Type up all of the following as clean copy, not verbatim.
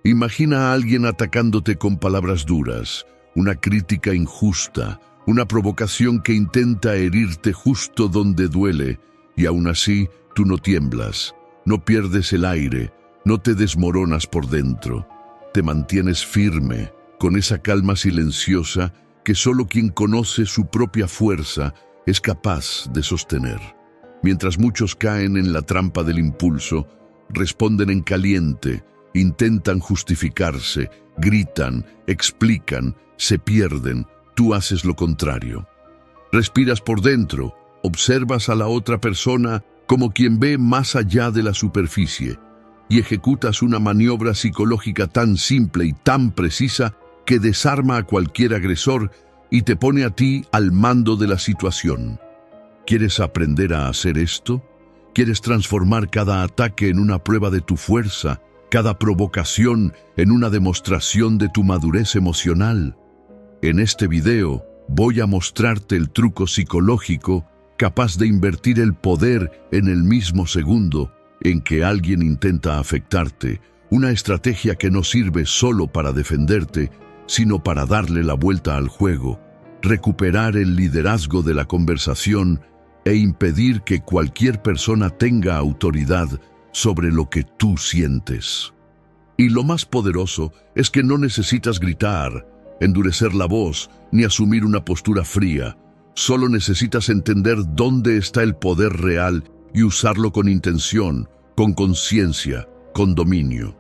Imagina a alguien atacándote con palabras duras, una crítica injusta, una provocación que intenta herirte justo donde duele, y aún así tú no tiemblas, no pierdes el aire, no te desmoronas por dentro. Te mantienes firme, con esa calma silenciosa que solo quien conoce su propia fuerza es capaz de sostener. Mientras muchos caen en la trampa del impulso, responden en caliente, intentan justificarse, gritan, explican, se pierden, tú haces lo contrario. Respiras por dentro, observas a la otra persona como quien ve más allá de la superficie y ejecutas una maniobra psicológica tan simple y tan precisa que desarma a cualquier agresor y te pone a ti al mando de la situación. ¿Quieres aprender a hacer esto? ¿Quieres transformar cada ataque en una prueba de tu fuerza, cada provocación en una demostración de tu madurez emocional? En este video voy a mostrarte el truco psicológico capaz de invertir el poder en el mismo segundo en que alguien intenta afectarte, una estrategia que no sirve solo para defenderte, sino para darle la vuelta al juego, recuperar el liderazgo de la conversación e impedir que cualquier persona tenga autoridad sobre lo que tú sientes. Y lo más poderoso es que no necesitas gritar, endurecer la voz, ni asumir una postura fría. Solo necesitas entender dónde está el poder real y usarlo con intención, con conciencia, con dominio.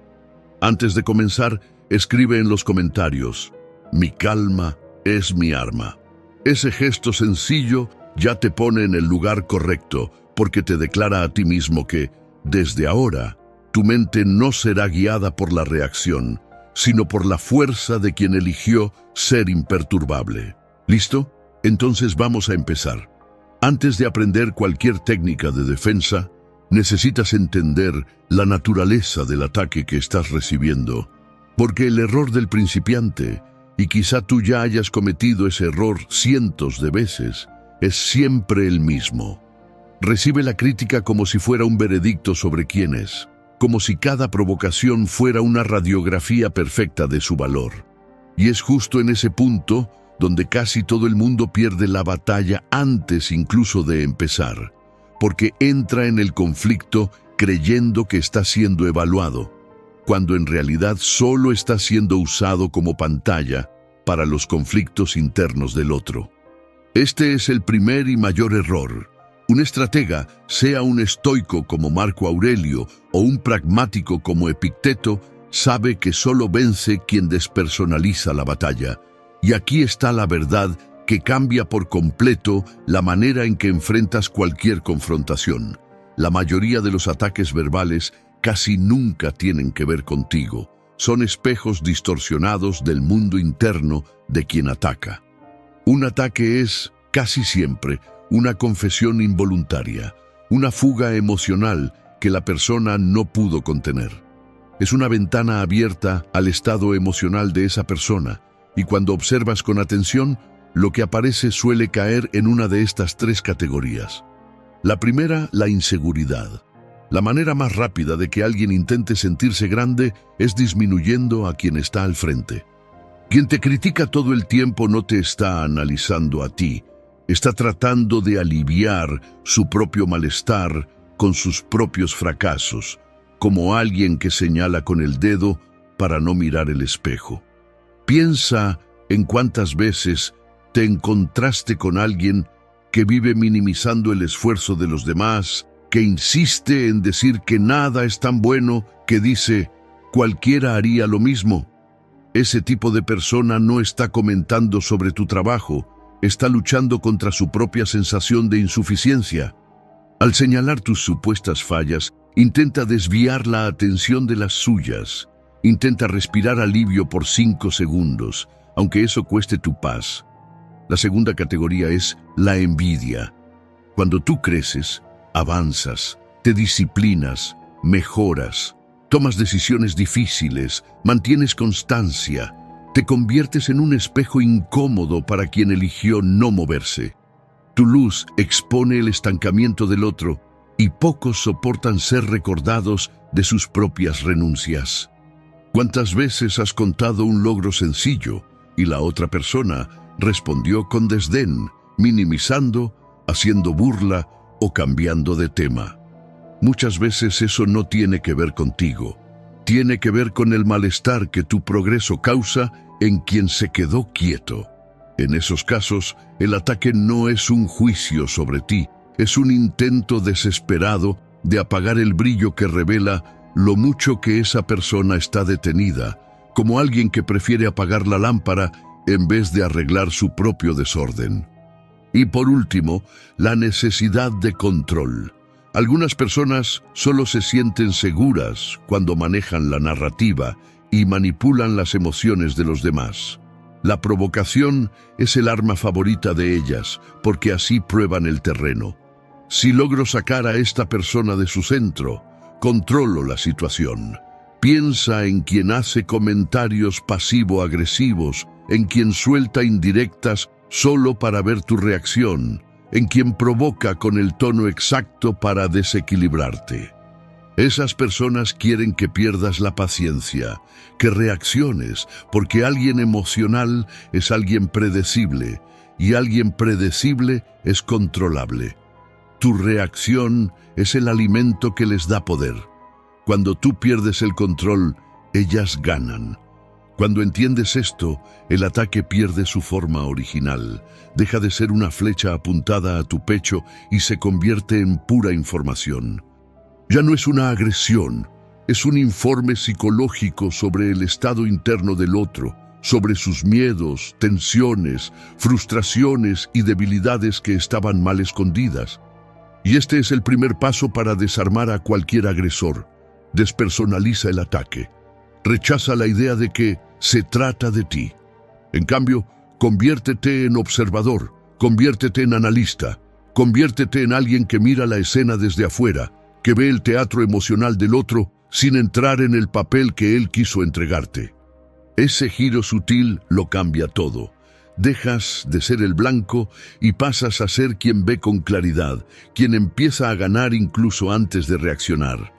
Antes de comenzar, escribe en los comentarios: mi calma es mi arma. Ese gesto sencillo ya te pone en el lugar correcto, porque te declara a ti mismo que, desde ahora, tu mente no será guiada por la reacción, sino por la fuerza de quien eligió ser imperturbable. ¿Listo? Entonces vamos a empezar. Antes de aprender cualquier técnica de defensa, necesitas entender la naturaleza del ataque que estás recibiendo, porque el error del principiante, y quizá tú ya hayas cometido ese error cientos de veces, es siempre el mismo. Recibe la crítica como si fuera un veredicto sobre quién es, como si cada provocación fuera una radiografía perfecta de su valor. Y es justo en ese punto donde casi todo el mundo pierde la batalla antes incluso de empezar, porque entra en el conflicto creyendo que está siendo evaluado, cuando en realidad solo está siendo usado como pantalla para los conflictos internos del otro. Este es el primer y mayor error. Un estratega, sea un estoico como Marco Aurelio o un pragmático como Epicteto, sabe que solo vence quien despersonaliza la batalla. Y aquí está la verdad que cambia por completo la manera en que enfrentas cualquier confrontación. La mayoría de los ataques verbales casi nunca tienen que ver contigo. Son espejos distorsionados del mundo interno de quien ataca. Un ataque es, casi siempre, una confesión involuntaria, una fuga emocional que la persona no pudo contener. Es una ventana abierta al estado emocional de esa persona, y cuando observas con atención, lo que aparece suele caer en una de estas tres categorías. La primera, la inseguridad. La manera más rápida de que alguien intente sentirse grande es disminuyendo a quien está al frente. Quien te critica todo el tiempo no te está analizando a ti, está tratando de aliviar su propio malestar con sus propios fracasos, como alguien que señala con el dedo para no mirar el espejo. Piensa en cuántas veces te encontraste con alguien que vive minimizando el esfuerzo de los demás, que insiste en decir que nada es tan bueno, que dice, cualquiera haría lo mismo. Ese tipo de persona no está comentando sobre tu trabajo, está luchando contra su propia sensación de insuficiencia. Al señalar tus supuestas fallas, intenta desviar la atención de las suyas. Intenta respirar alivio por 5 segundos, aunque eso cueste tu paz. La segunda categoría es la envidia. Cuando tú creces, avanzas, te disciplinas, mejoras, tomas decisiones difíciles, mantienes constancia, te conviertes en un espejo incómodo para quien eligió no moverse. Tu luz expone el estancamiento del otro y pocos soportan ser recordados de sus propias renuncias. ¿Cuántas veces has contado un logro sencillo y la otra persona respondió con desdén, minimizando, haciendo burla o cambiando de tema? Muchas veces eso no tiene que ver contigo. Tiene que ver con el malestar que tu progreso causa en quien se quedó quieto. En esos casos, el ataque no es un juicio sobre ti, es un intento desesperado de apagar el brillo que revela lo mucho que esa persona está detenida, como alguien que prefiere apagar la lámpara en vez de arreglar su propio desorden. Y por último, la necesidad de control. Algunas personas solo se sienten seguras cuando manejan la narrativa y manipulan las emociones de los demás. La provocación es el arma favorita de ellas, porque así prueban el terreno. Si logro sacar a esta persona de su centro, controlo la situación. Piensa en quien hace comentarios pasivo-agresivos, en quien suelta indirectas solo para ver tu reacción, en quien provoca con el tono exacto para desequilibrarte. Esas personas quieren que pierdas la paciencia, que reacciones, porque alguien emocional es alguien predecible, y alguien predecible es controlable. Tu reacción es el alimento que les da poder. Cuando tú pierdes el control, ellas ganan. Cuando entiendes esto, el ataque pierde su forma original, deja de ser una flecha apuntada a tu pecho y se convierte en pura información. Ya no es una agresión, es un informe psicológico sobre el estado interno del otro, sobre sus miedos, tensiones, frustraciones y debilidades que estaban mal escondidas. Y este es el primer paso para desarmar a cualquier agresor. Despersonaliza el ataque. Rechaza la idea de que se trata de ti. En cambio, conviértete en observador, conviértete en analista, conviértete en alguien que mira la escena desde afuera, que ve el teatro emocional del otro sin entrar en el papel que él quiso entregarte. Ese giro sutil lo cambia todo. Dejas de ser el blanco y pasas a ser quien ve con claridad, quien empieza a ganar incluso antes de reaccionar.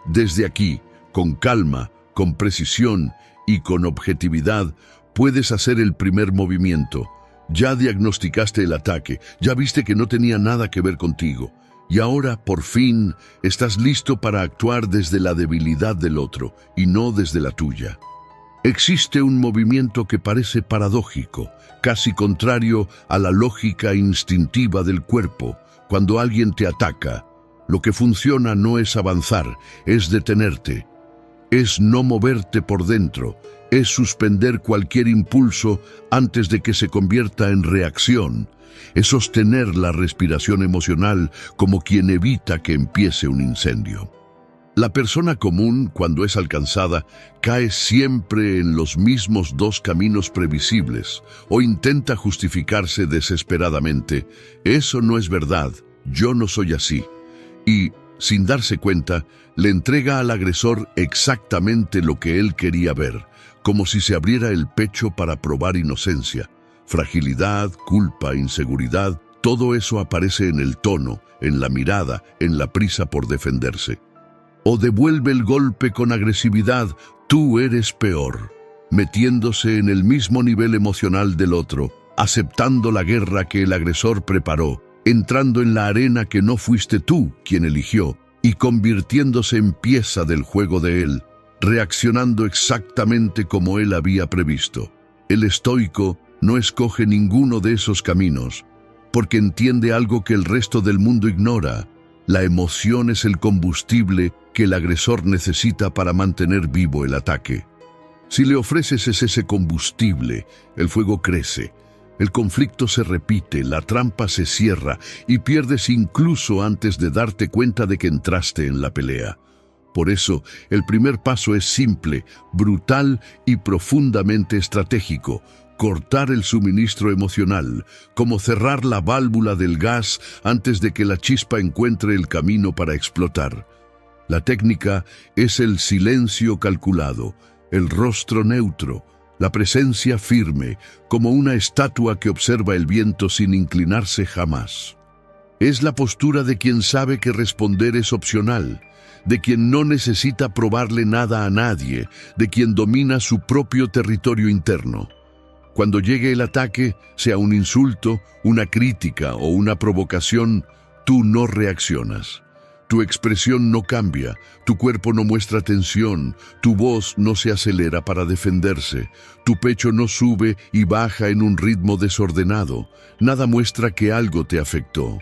Desde aquí, con calma, con precisión y con objetividad, puedes hacer el primer movimiento. Ya diagnosticaste el ataque, ya viste que no tenía nada que ver contigo. Y ahora, por fin, estás listo para actuar desde la debilidad del otro y no desde la tuya. Existe un movimiento que parece paradójico, casi contrario a la lógica instintiva del cuerpo. Cuando alguien te ataca, lo que funciona no es avanzar, es detenerte. Es no moverte por dentro, es suspender cualquier impulso antes de que se convierta en reacción. Es sostener la respiración emocional como quien evita que empiece un incendio. La persona común, cuando es alcanzada, cae siempre en los mismos dos caminos previsibles o intenta justificarse desesperadamente. Eso no es verdad, yo no soy así. Y, sin darse cuenta, le entrega al agresor exactamente lo que él quería ver, como si se abriera el pecho para probar inocencia. Fragilidad, culpa, inseguridad, todo eso aparece en el tono, en la mirada, en la prisa por defenderse. O devuelve el golpe con agresividad, tú eres peor, metiéndose en el mismo nivel emocional del otro, aceptando la guerra que el agresor preparó, entrando en la arena que no fuiste tú quien eligió y convirtiéndose en pieza del juego de él, reaccionando exactamente como él había previsto. El estoico no escoge ninguno de esos caminos, porque entiende algo que el resto del mundo ignora. La emoción es el combustible que el agresor necesita para mantener vivo el ataque. Si le ofreces ese combustible, el fuego crece, el conflicto se repite, la trampa se cierra y pierdes incluso antes de darte cuenta de que entraste en la pelea. Por eso, el primer paso es simple, brutal y profundamente estratégico: cortar el suministro emocional, como cerrar la válvula del gas antes de que la chispa encuentre el camino para explotar. La técnica es el silencio calculado, el rostro neutro, la presencia firme, como una estatua que observa el viento sin inclinarse jamás. Es la postura de quien sabe que responder es opcional, de quien no necesita probarle nada a nadie, de quien domina su propio territorio interno. Cuando llegue el ataque, sea un insulto, una crítica o una provocación, tú no reaccionas. Tu expresión no cambia, tu cuerpo no muestra tensión, tu voz no se acelera para defenderse, tu pecho no sube y baja en un ritmo desordenado, nada muestra que algo te afectó.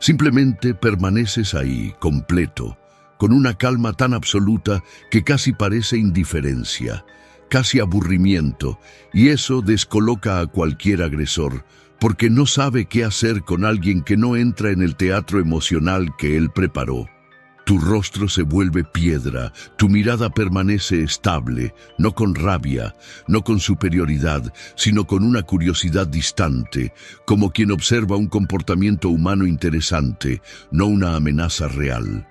Simplemente permaneces ahí, completo, con una calma tan absoluta que casi parece indiferencia, casi aburrimiento, y eso descoloca a cualquier agresor, porque no sabe qué hacer con alguien que no entra en el teatro emocional que él preparó. Tu rostro se vuelve piedra, tu mirada permanece estable, no con rabia, no con superioridad, sino con una curiosidad distante, como quien observa un comportamiento humano interesante, no una amenaza real.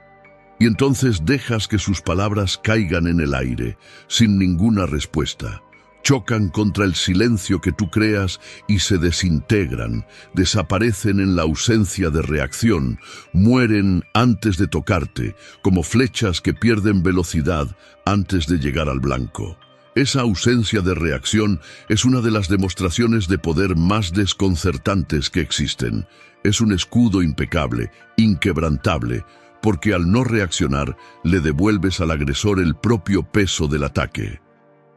Y entonces dejas que sus palabras caigan en el aire, sin ninguna respuesta. Chocan contra el silencio que tú creas y se desintegran, desaparecen en la ausencia de reacción, mueren antes de tocarte, como flechas que pierden velocidad antes de llegar al blanco. Esa ausencia de reacción es una de las demostraciones de poder más desconcertantes que existen. Es un escudo impecable, inquebrantable, porque al no reaccionar le devuelves al agresor el propio peso del ataque.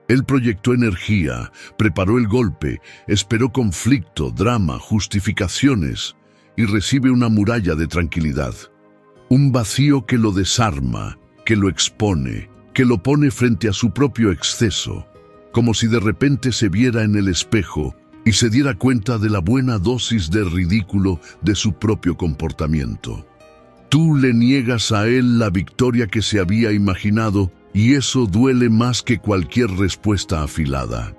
Él proyectó energía, preparó el golpe, esperó conflicto, drama, justificaciones y recibe una muralla de tranquilidad. Un vacío que lo desarma, que lo expone, que lo pone frente a su propio exceso, como si de repente se viera en el espejo y se diera cuenta de la buena dosis de ridículo de su propio comportamiento. Tú le niegas a él la victoria que se había imaginado, y eso duele más que cualquier respuesta afilada.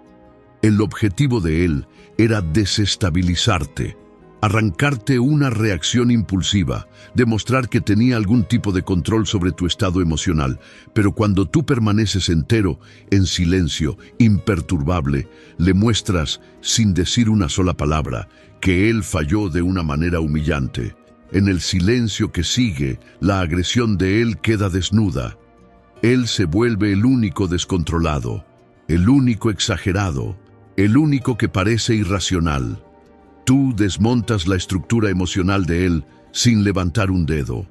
El objetivo de él era desestabilizarte, arrancarte una reacción impulsiva, demostrar que tenía algún tipo de control sobre tu estado emocional, pero cuando tú permaneces entero, en silencio, imperturbable, le muestras, sin decir una sola palabra, que él falló de una manera humillante. En el silencio que sigue, la agresión de él queda desnuda. Él se vuelve el único descontrolado, el único exagerado, el único que parece irracional. Tú desmontas la estructura emocional de él sin levantar un dedo.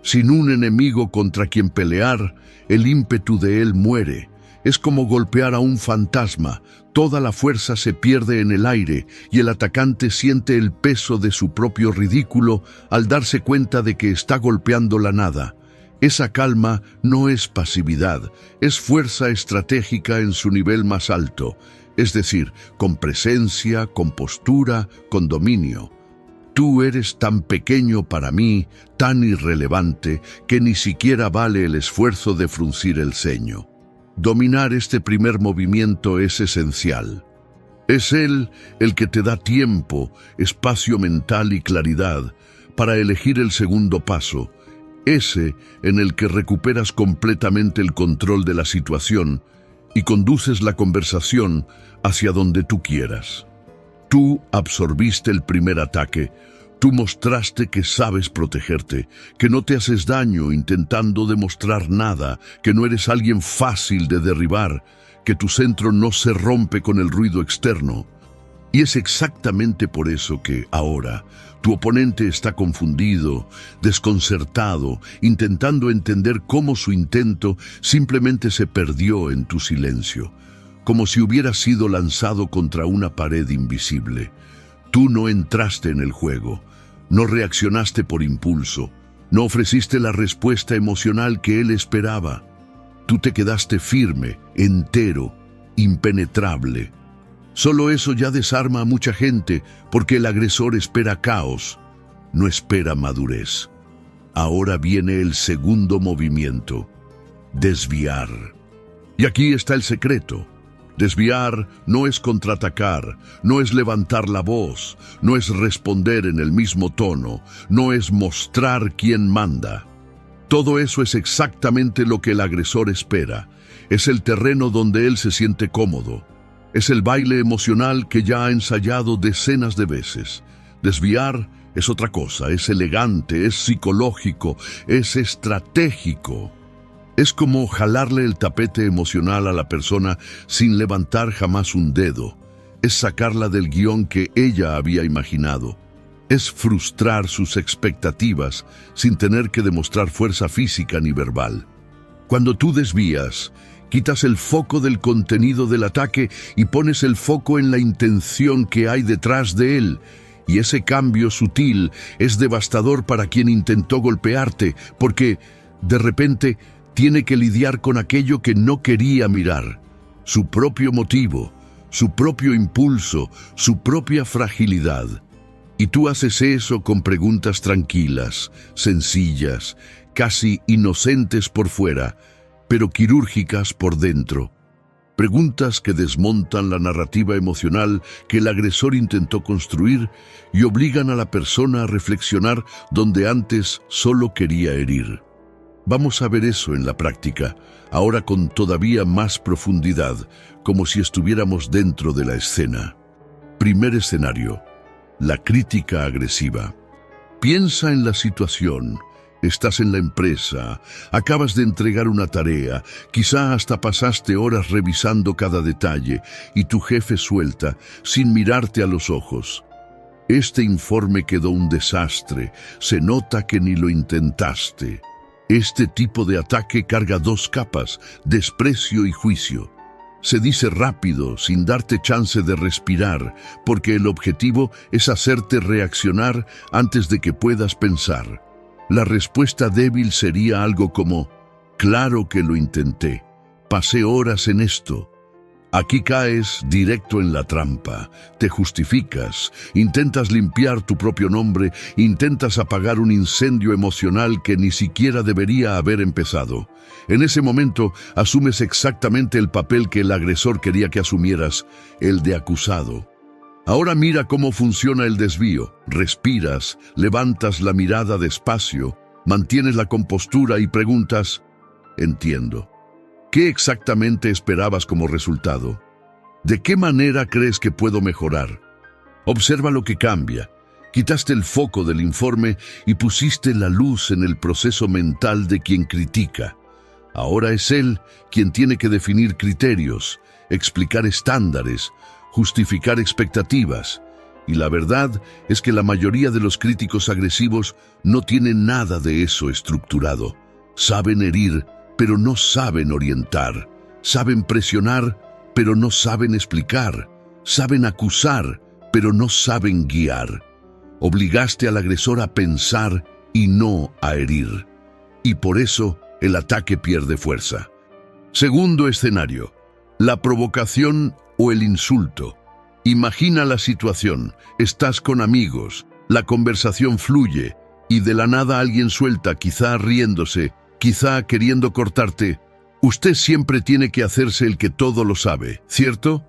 Sin un enemigo contra quien pelear, el ímpetu de él muere. Es como golpear a un fantasma. Toda la fuerza se pierde en el aire y el atacante siente el peso de su propio ridículo al darse cuenta de que está golpeando la nada. Esa calma no es pasividad, es fuerza estratégica en su nivel más alto, es decir, con presencia, con postura, con dominio. Tú eres tan pequeño para mí, tan irrelevante, que ni siquiera vale el esfuerzo de fruncir el ceño. Dominar este primer movimiento es esencial. Es él el que te da tiempo, espacio mental y claridad para elegir el segundo paso, ese en el que recuperas completamente el control de la situación y conduces la conversación hacia donde tú quieras. Tú absorbiste el primer ataque, tú mostraste que sabes protegerte, que no te haces daño intentando demostrar nada, que no eres alguien fácil de derribar, que tu centro no se rompe con el ruido externo. Y es exactamente por eso que ahora tu oponente está confundido, desconcertado, intentando entender cómo su intento simplemente se perdió en tu silencio, como si hubiera sido lanzado contra una pared invisible. Tú no entraste en el juego, no reaccionaste por impulso, no ofreciste la respuesta emocional que él esperaba. Tú te quedaste firme, entero, impenetrable. Solo eso ya desarma a mucha gente, porque el agresor espera caos, no espera madurez. Ahora viene el segundo movimiento, desviar. Y aquí está el secreto. Desviar no es contraatacar, no es levantar la voz, no es responder en el mismo tono, no es mostrar quién manda. Todo eso es exactamente lo que el agresor espera. Es el terreno donde él se siente cómodo. Es el baile emocional que ya ha ensayado decenas de veces. Desviar es otra cosa, es elegante, es psicológico, es estratégico. Es como jalarle el tapete emocional a la persona sin levantar jamás un dedo. Es sacarla del guión que ella había imaginado. Es frustrar sus expectativas sin tener que demostrar fuerza física ni verbal. Cuando tú desvías, quitas el foco del contenido del ataque y pones el foco en la intención que hay detrás de él. Y ese cambio sutil es devastador para quien intentó golpearte, porque, de repente, tiene que lidiar con aquello que no quería mirar, su propio motivo, su propio impulso, su propia fragilidad. Y tú haces eso con preguntas tranquilas, sencillas, casi inocentes por fuera, pero quirúrgicas por dentro. Preguntas que desmontan la narrativa emocional que el agresor intentó construir y obligan a la persona a reflexionar donde antes solo quería herir. Vamos a ver eso en la práctica, ahora con todavía más profundidad, como si estuviéramos dentro de la escena. Primer escenario: la crítica agresiva. Piensa en la situación. Estás en la empresa, acabas de entregar una tarea, quizá hasta pasaste horas revisando cada detalle y tu jefe suelta, sin mirarte a los ojos: este informe quedó un desastre, se nota que ni lo intentaste. Este tipo de ataque carga dos capas: desprecio y juicio. Se dice rápido, sin darte chance de respirar, porque el objetivo es hacerte reaccionar antes de que puedas pensar. La respuesta débil sería algo como: claro que lo intenté, pasé horas en esto. Aquí caes directo en la trampa, te justificas, intentas limpiar tu propio nombre, intentas apagar un incendio emocional que ni siquiera debería haber empezado. En ese momento asumes exactamente el papel que el agresor quería que asumieras, el de acusado. Ahora mira cómo funciona el desvío. Respiras, levantas la mirada despacio, mantienes la compostura y preguntas: entiendo. ¿Qué exactamente esperabas como resultado? ¿De qué manera crees que puedo mejorar? Observa lo que cambia. Quitaste el foco del informe y pusiste la luz en el proceso mental de quien critica. Ahora es él quien tiene que definir criterios, explicar estándares, justificar expectativas. Y la verdad es que la mayoría de los críticos agresivos no tienen nada de eso estructurado. Saben herir, pero no saben orientar. Saben presionar, pero no saben explicar. Saben acusar, pero no saben guiar. Obligaste al agresor a pensar y no a herir. Y por eso el ataque pierde fuerza. Segundo escenario: la provocación o el insulto. Imagina la situación. Estás con amigos, la conversación fluye y de la nada alguien suelta, quizá riéndose, quizá queriendo cortarte: usted siempre tiene que hacerse el que todo lo sabe, ¿cierto?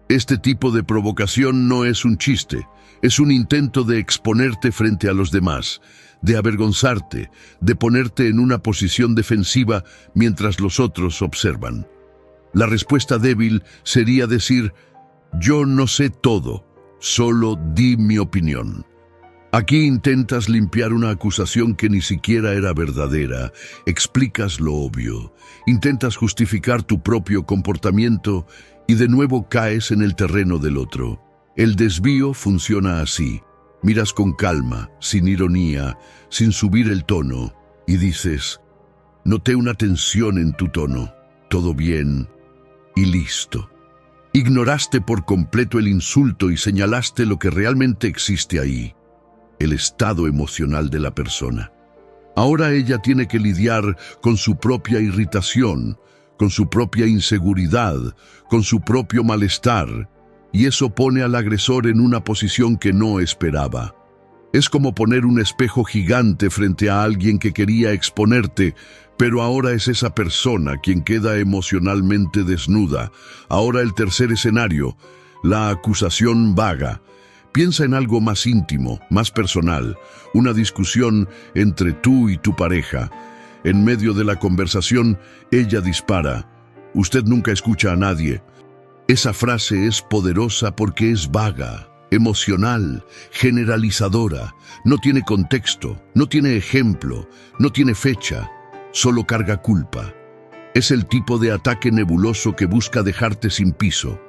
Este tipo de provocación no es un chiste, es un intento de exponerte frente a los demás, de avergonzarte, de ponerte en una posición defensiva mientras los otros observan. La respuesta débil sería decir: yo no sé todo, solo di mi opinión. Aquí intentas limpiar una acusación que ni siquiera era verdadera, explicas lo obvio, intentas justificar tu propio comportamiento y de nuevo caes en el terreno del otro. El desvío funciona así: miras con calma, sin ironía, sin subir el tono, y dices: noté una tensión en tu tono, todo bien, y listo. Ignoraste por completo el insulto y señalaste lo que realmente existe ahí: el estado emocional de la persona. Ahora ella tiene que lidiar con su propia irritación, con su propia inseguridad, con su propio malestar, y eso pone al agresor en una posición que no esperaba. Es como poner un espejo gigante frente a alguien que quería exponerte, pero ahora es esa persona quien queda emocionalmente desnuda. Ahora el tercer escenario: la acusación vaga. Piensa en algo más íntimo, más personal, una discusión entre tú y tu pareja. En medio de la conversación, ella dispara: usted nunca escucha a nadie. Esa frase es poderosa porque es vaga, emocional, generalizadora. No tiene contexto, no tiene ejemplo, no tiene fecha, solo carga culpa. Es el tipo de ataque nebuloso que busca dejarte sin piso.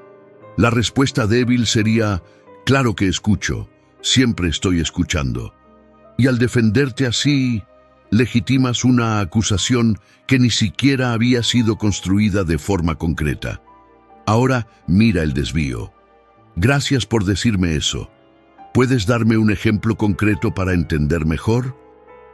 La respuesta débil sería: claro que escucho, siempre estoy escuchando. Y al defenderte así, legitimas una acusación que ni siquiera había sido construida de forma concreta. Ahora mira el desvío. Gracias por decirme eso. ¿Puedes darme un ejemplo concreto para entender mejor?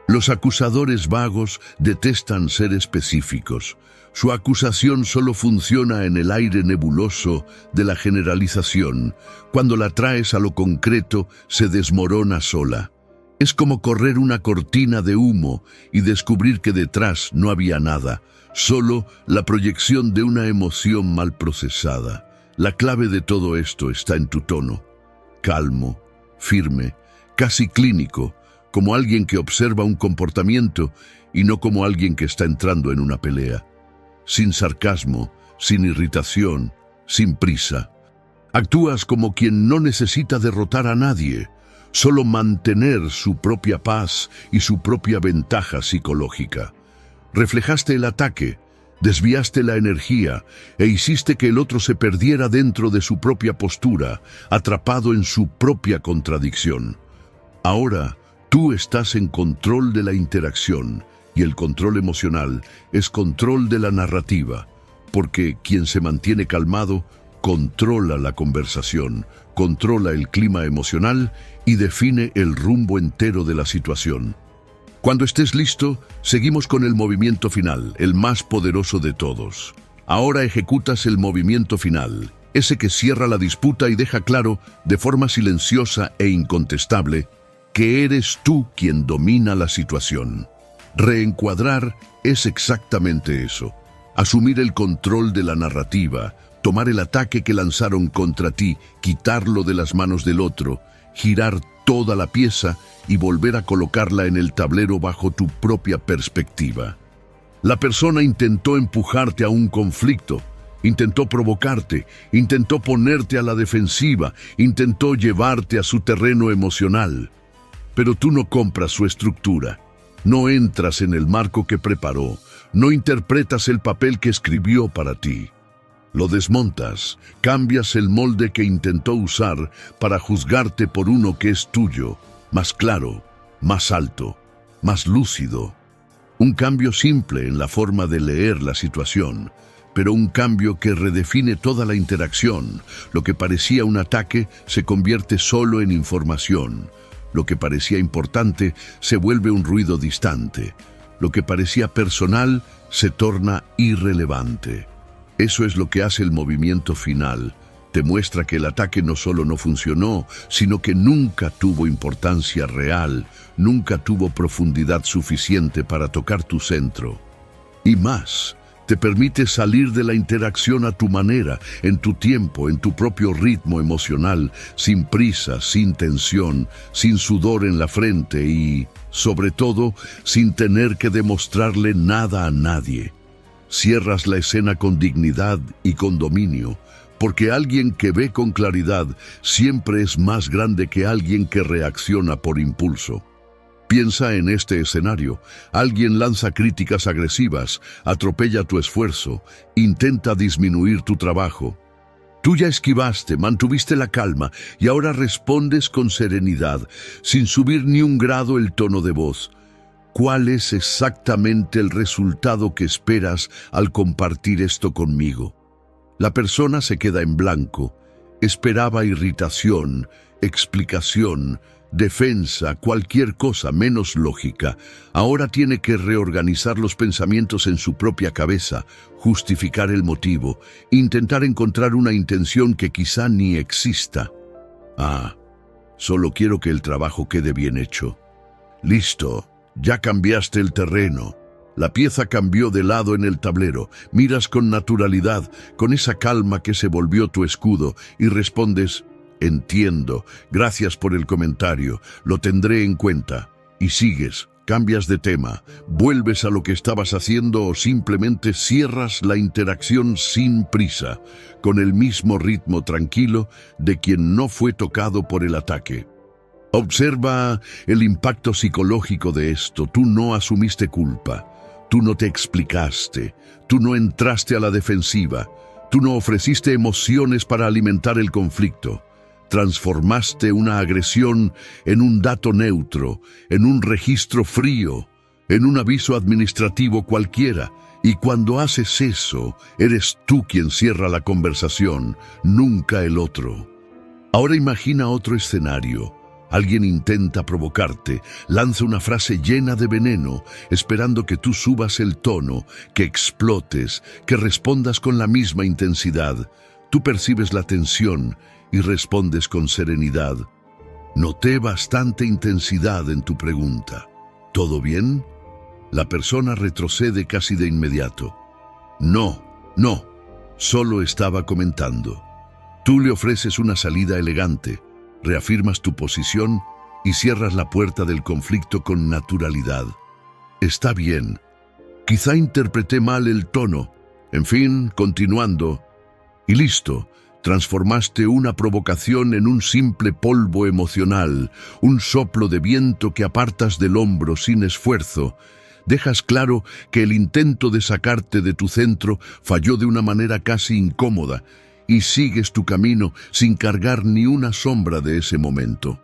Los acusadores vagos detestan ser específicos. Su acusación solo funciona en el aire nebuloso de la generalización. Cuando la traes a lo concreto, se desmorona sola. Es como correr una cortina de humo y descubrir que detrás no había nada, solo la proyección de una emoción mal procesada. La clave de todo esto está en tu tono. Calmo, firme, casi clínico, como alguien que observa un comportamiento y no como alguien que está entrando en una pelea. Sin sarcasmo, sin irritación, sin prisa. Actúas como quien no necesita derrotar a nadie, solo mantener su propia paz y su propia ventaja psicológica. Reflejaste el ataque, desviaste la energía e hiciste que el otro se perdiera dentro de su propia postura, atrapado en su propia contradicción. Ahora, tú estás en control de la interacción, y el control emocional es control de la narrativa, porque quien se mantiene calmado controla la conversación, controla el clima emocional y define el rumbo entero de la situación. Cuando estés listo, seguimos con el movimiento final, el más poderoso de todos. Ahora ejecutas el movimiento final, ese que cierra la disputa y deja claro, de forma silenciosa e incontestable, que eres tú quien domina la situación. Reencuadrar es exactamente eso. Asumir el control de la narrativa, tomar el ataque que lanzaron contra ti, quitarlo de las manos del otro, girar toda la pieza y volver a colocarla en el tablero bajo tu propia perspectiva. La persona intentó empujarte a un conflicto, intentó provocarte, intentó ponerte a la defensiva, intentó llevarte a su terreno emocional. Pero tú no compras su estructura, no entras en el marco que preparó, no interpretas el papel que escribió para ti. Lo desmontas, cambias el molde que intentó usar para juzgarte por uno que es tuyo, más claro, más alto, más lúcido. Un cambio simple en la forma de leer la situación, pero un cambio que redefine toda la interacción. Lo que parecía un ataque se convierte solo en información. Lo que parecía importante se vuelve un ruido distante. Lo que parecía personal se torna irrelevante. Eso es lo que hace el movimiento final. Te muestra que el ataque no solo no funcionó, sino que nunca tuvo importancia real, nunca tuvo profundidad suficiente para tocar tu centro. Y más, te permite salir de la interacción a tu manera, en tu tiempo, en tu propio ritmo emocional, sin prisa, sin tensión, sin sudor en la frente y, sobre todo, sin tener que demostrarle nada a nadie. Cierras la escena con dignidad y con dominio, porque alguien que ve con claridad siempre es más grande que alguien que reacciona por impulso. Piensa en este escenario. Alguien lanza críticas agresivas, atropella tu esfuerzo, intenta disminuir tu trabajo. Tú ya esquivaste, mantuviste la calma y ahora respondes con serenidad, sin subir ni un grado el tono de voz. ¿Cuál es exactamente el resultado que esperas al compartir esto conmigo? La persona se queda en blanco. Esperaba irritación, explicación, defensa, cualquier cosa menos lógica. Ahora tiene que reorganizar los pensamientos en su propia cabeza, justificar el motivo, intentar encontrar una intención que quizá ni exista. Solo quiero que el trabajo quede bien hecho. Listo, ya cambiaste el terreno. La pieza cambió de lado en el tablero. Miras con naturalidad, con esa calma que se volvió tu escudo, y respondes: entiendo, gracias por el comentario, lo tendré en cuenta. Y sigues, cambias de tema, vuelves a lo que estabas haciendo o simplemente cierras la interacción sin prisa, con el mismo ritmo tranquilo de quien no fue tocado por el ataque. Observa el impacto psicológico de esto. Tú no asumiste culpa, tú no te explicaste, tú no entraste a la defensiva, tú no ofreciste emociones para alimentar el conflicto. Transformaste una agresión en un dato neutro, en un registro frío, en un aviso administrativo cualquiera. Y cuando haces eso, eres tú quien cierra la conversación, nunca el otro. Ahora imagina otro escenario. Alguien intenta provocarte, lanza una frase llena de veneno, esperando que tú subas el tono, que explotes, que respondas con la misma intensidad. Tú percibes la tensión y respondes con serenidad. Noté bastante intensidad en tu pregunta. ¿Todo bien? La persona retrocede casi de inmediato. No, solo estaba comentando. Tú le ofreces una salida elegante, reafirmas tu posición y cierras la puerta del conflicto con naturalidad. Está bien. Quizá interpreté mal el tono. En fin, continuando. Y listo. Transformaste una provocación en un simple polvo emocional, un soplo de viento que apartas del hombro sin esfuerzo. Dejas claro que el intento de sacarte de tu centro falló de una manera casi incómoda y sigues tu camino sin cargar ni una sombra de ese momento.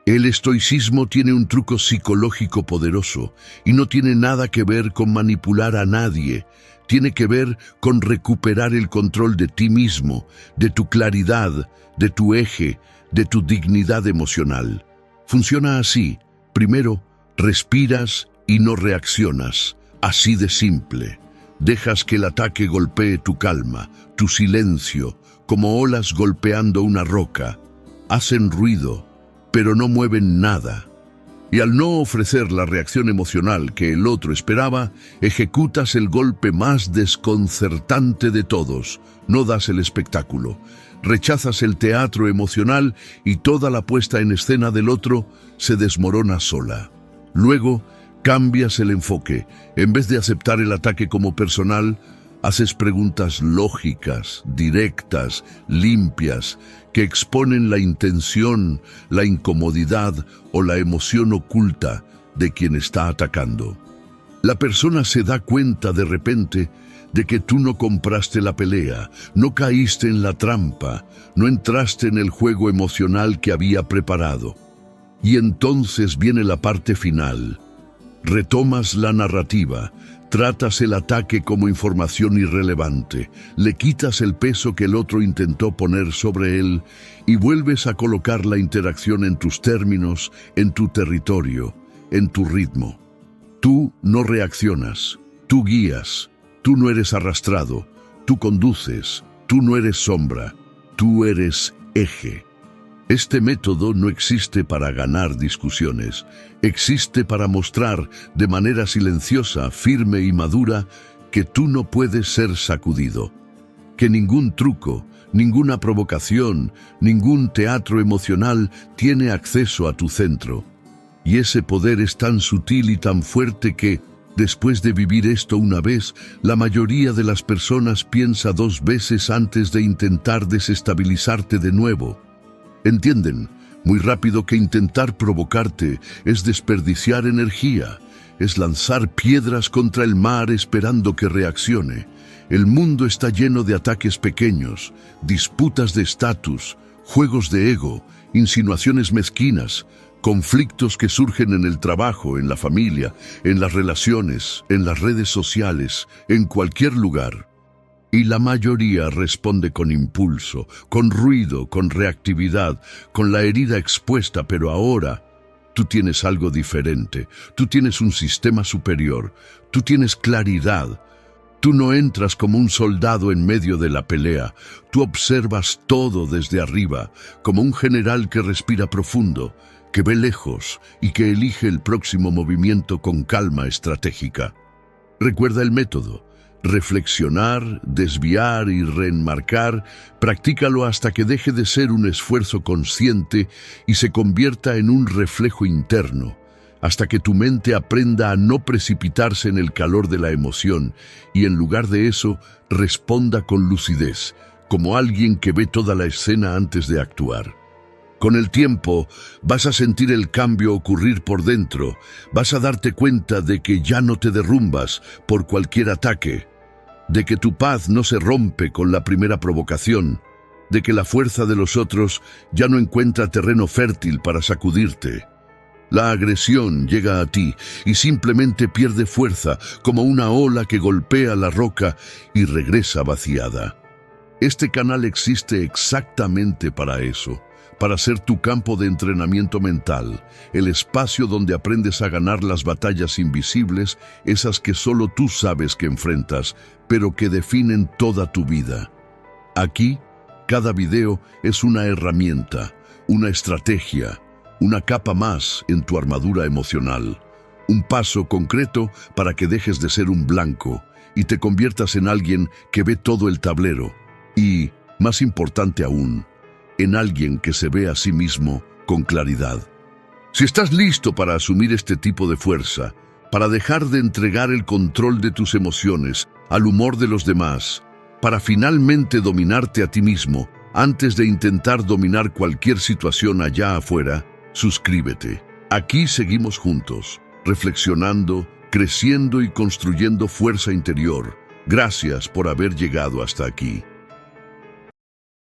El estoicismo tiene un truco psicológico poderoso y no tiene nada que ver con manipular a nadie. Tiene que ver con recuperar el control de ti mismo, de tu claridad, de tu eje, de tu dignidad emocional. Funciona así. Primero, respiras y no reaccionas. Así de simple. Dejas que el ataque golpee tu calma, tu silencio, como olas golpeando una roca. Hacen ruido, pero no mueven nada. Y al no ofrecer la reacción emocional que el otro esperaba, ejecutas el golpe más desconcertante de todos. No das el espectáculo. Rechazas el teatro emocional y toda la puesta en escena del otro se desmorona sola. Luego, cambias el enfoque. En vez de aceptar el ataque como personal, haces preguntas lógicas, directas, limpias, que exponen la intención, la incomodidad o la emoción oculta de quien está atacando. La persona se da cuenta de repente de que tú no compraste la pelea, no caíste en la trampa, no entraste en el juego emocional que había preparado. Y entonces viene la parte final. Retomas la narrativa, tratas el ataque como información irrelevante, le quitas el peso que el otro intentó poner sobre él y vuelves a colocar la interacción en tus términos, en tu territorio, en tu ritmo. Tú no reaccionas, tú guías, tú no eres arrastrado, tú conduces, tú no eres sombra, tú eres eje. Este método no existe para ganar discusiones, existe para mostrar de manera silenciosa, firme y madura que tú no puedes ser sacudido, que ningún truco, ninguna provocación, ningún teatro emocional tiene acceso a tu centro. Y ese poder es tan sutil y tan fuerte que, después de vivir esto una vez, la mayoría de las personas piensa 2 veces antes de intentar desestabilizarte de nuevo. Entienden muy rápido que intentar provocarte es desperdiciar energía, es lanzar piedras contra el mar esperando que reaccione. El mundo está lleno de ataques pequeños, disputas de estatus, juegos de ego, insinuaciones mezquinas, conflictos que surgen en el trabajo, en la familia, en las relaciones, en las redes sociales, en cualquier lugar. Y la mayoría responde con impulso, con ruido, con reactividad, con la herida expuesta, pero ahora tú tienes algo diferente, tú tienes un sistema superior, tú tienes claridad. Tú no entras como un soldado en medio de la pelea, tú observas todo desde arriba, como un general que respira profundo, que ve lejos y que elige el próximo movimiento con calma estratégica. Recuerda el método. Reflexionar, desviar y reenmarcar, practícalo hasta que deje de ser un esfuerzo consciente y se convierta en un reflejo interno. hasta que tu mente aprenda a no precipitarse en el calor de la emoción y en lugar de eso responda con lucidez, como alguien que ve toda la escena antes de actuar. Con el tiempo vas a sentir el cambio ocurrir por dentro, vas a darte cuenta de que ya no te derrumbas por cualquier ataque, de que tu paz no se rompe con la primera provocación, de que la fuerza de los otros ya no encuentra terreno fértil para sacudirte. La agresión llega a ti y simplemente pierde fuerza como una ola que golpea la roca y regresa vaciada. Este canal existe exactamente para eso, para ser tu campo de entrenamiento mental, el espacio donde aprendes a ganar las batallas invisibles, esas que solo tú sabes que enfrentas, pero que definen toda tu vida. Aquí, cada video es una herramienta, una estrategia, una capa más en tu armadura emocional, un paso concreto para que dejes de ser un blanco y te conviertas en alguien que ve todo el tablero y, más importante aún, en alguien que se ve a sí mismo con claridad. Si estás listo para asumir este tipo de fuerza, para dejar de entregar el control de tus emociones al humor de los demás, para finalmente dominarte a ti mismo antes de intentar dominar cualquier situación allá afuera, suscríbete. Aquí seguimos juntos, reflexionando, creciendo y construyendo fuerza interior. Gracias por haber llegado hasta aquí.